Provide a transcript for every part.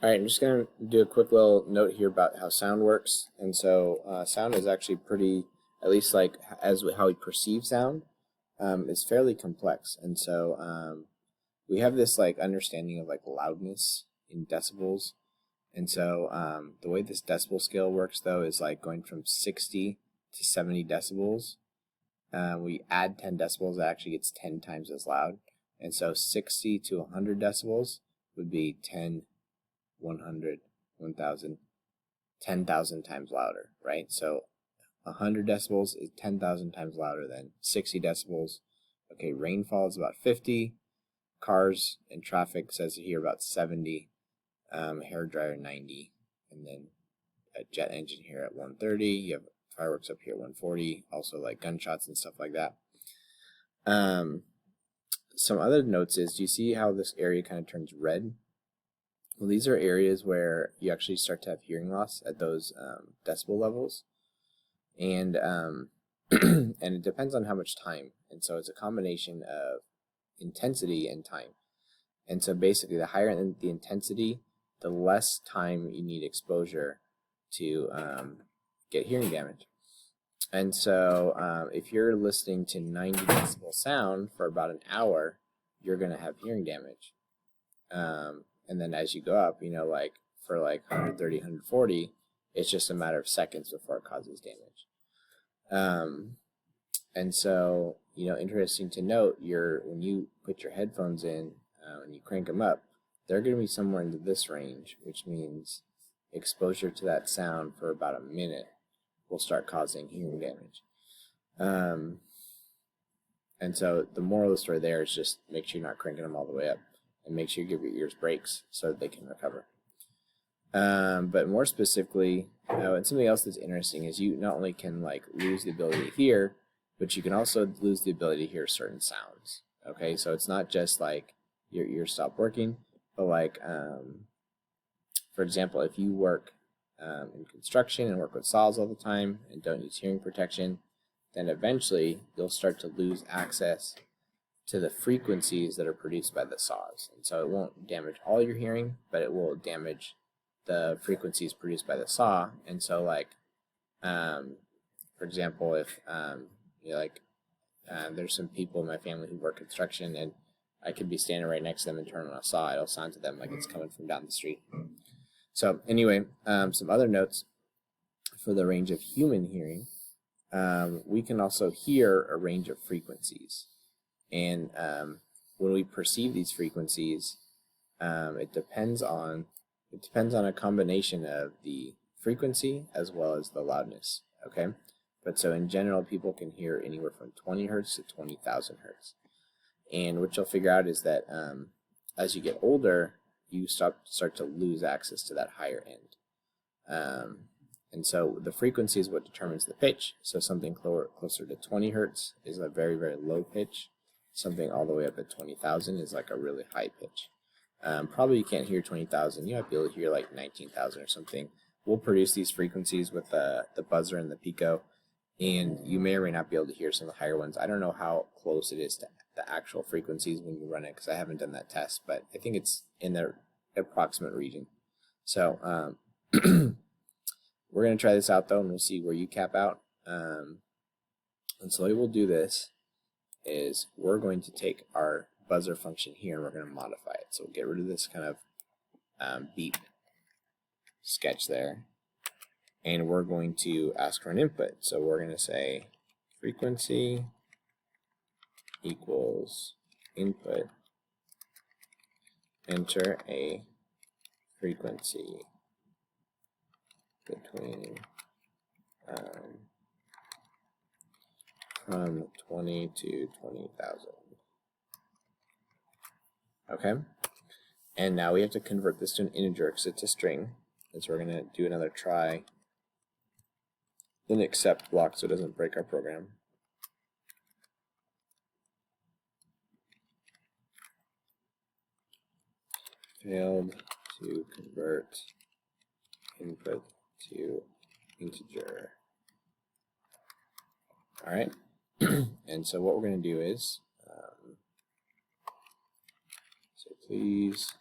Alright, I'm just going to do a quick little note here about how sound works. And so sound is actually pretty, at least like how we perceive sound, is fairly complex. And so we have this like understanding of like loudness in decibels. And so the way this decibel scale works though is like going from 60 to 70 decibels. We add 10 decibels, that actually gets 10 times as loud. And so 60 to 100 decibels would be 10, 100, 1,000, 10,000 times louder, right? So 100 decibels is 10,000 times louder than 60 decibels. Okay, rainfall is about 50. Cars and traffic says here about 70. Hair dryer 90. And then a jet engine here at 130. You have fireworks up here at 140. Also like gunshots and stuff like that. Some other notes is, do you see how this area kind of turns red? Well, these are areas where you actually start to have hearing loss at those decibel levels, and and it depends on how much time. And so it's a combination of intensity and time. And so basically, the higher the intensity, the less time you need exposure to get hearing damage. And so if you're listening to 90 decibel sound for about an hour, you're going to have hearing damage. And then as you go up, you know, like for like 130, 140, it's just a matter of seconds before it causes damage. And so, you know, interesting to note, when you put your headphones in and you crank them up, they're going to be somewhere into this range, which means exposure to that sound for about a minute will start causing hearing damage. And so the moral of the story there is just make sure you're not cranking them all the way up, and make sure you give your ears breaks so that they can recover. But more specifically, and something else that's interesting is you not only can like lose the ability to hear, but you can also lose the ability to hear certain sounds. Okay, so it's not just like your ears stop working, but like, for example, if you work in construction and work with saws all the time and don't use hearing protection, then eventually you'll start to lose access to the frequencies that are produced by the saws. And so it won't damage all your hearing, but it will damage the frequencies produced by the saw. And so like, for example, if you know, like there's some people in my family who work construction, and I could be standing right next to them and turn on a saw, it'll sound to them like it's coming from down the street. So anyway, some other notes for the range of human hearing. We can also hear a range of frequencies. And when we perceive these frequencies, it depends on a combination of the frequency as well as the loudness. Okay, but so in general, people can hear anywhere from 20 hertz to 20,000 hertz. And what you'll figure out is that as you get older, you start to lose access to that higher end. And so the frequency is what determines the pitch. So something closer to 20 hertz is a very, very low pitch. Something all the way up at 20,000 is like a really high pitch. Probably you can't hear 20,000. You might be able to hear like 19,000 or something. We'll produce these frequencies with the buzzer and the pico, and you may or may not be able to hear some of the higher ones. I don't know how close it is to the actual frequencies when you run it, because I haven't done that test, but I think it's in the approximate region. So we're going to try this out though, and we'll see where you cap out. And so the way we'll do this is we're going to take our buzzer function here and we're going to modify it. So we'll get rid of this kind of beep sketch there, and we're going to ask for an input. So we're going to say frequency equals input, enter a frequency between from 20 to 20,000. Okay, and now we have to convert this to an integer because it's a string. And so we're going to do another try, then accept block so it doesn't break our program. Failed to convert input to integer. All right, and so what we're going to do is, so please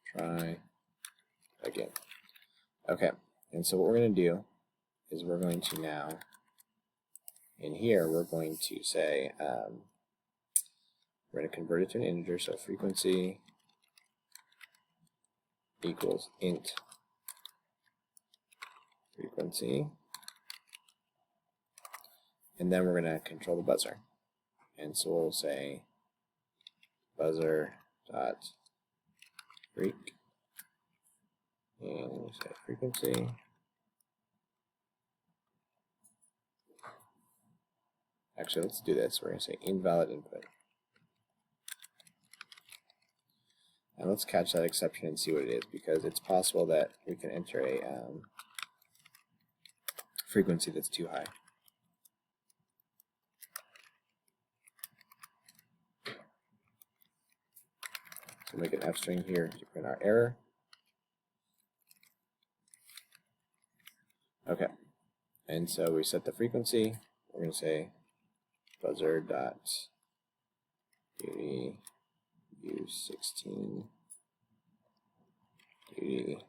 try Okay, and so what we're going to do is we're going to now, in here, we're going to say, we're going to convert it to an integer, so frequency equals int frequency, and then we're going to control the buzzer. And so we'll say buzzer dot freak, and we'll say frequency. Actually, let's do this. We're going to say invalid input. And let's catch that exception and see what it is, because it's possible that we can enter a frequency that's too high. So make an F string here to print our error. Okay, and so we set the frequency. We're going to say buzzer dot duty u16 duty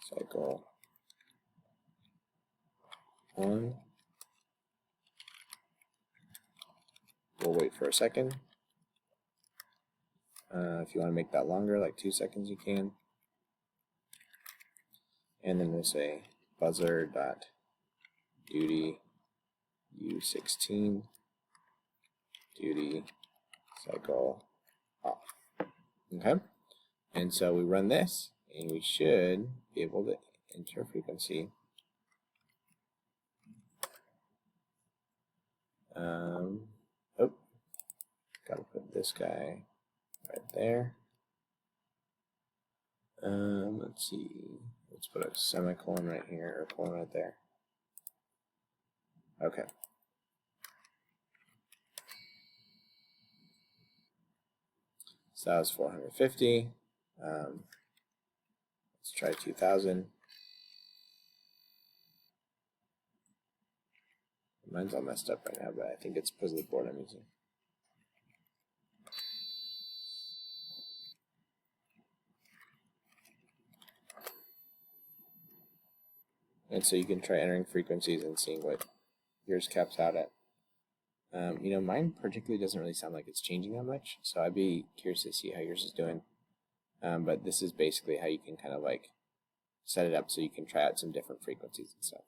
cycle 1. We'll wait for a second. If you want to make that longer, like 2 seconds, you can. And then we'll say buzzer dot duty u16 duty cycle off. Okay, and so we run this, and we should be able to enter frequency. Oh, gotta put this guy right there. Let's see. Let's put a semicolon right here, or a colon right there. Okay. So that was 450. Let's try 2000. Mine's all messed up right now, but I think it's because of the board I'm using. And so you can try entering frequencies and seeing what yours caps out at. You know, mine particularly doesn't really sound like it's changing that much, so I'd be curious to see how yours is doing. But this is basically how you can kind of like set it up so you can try out some different frequencies and stuff.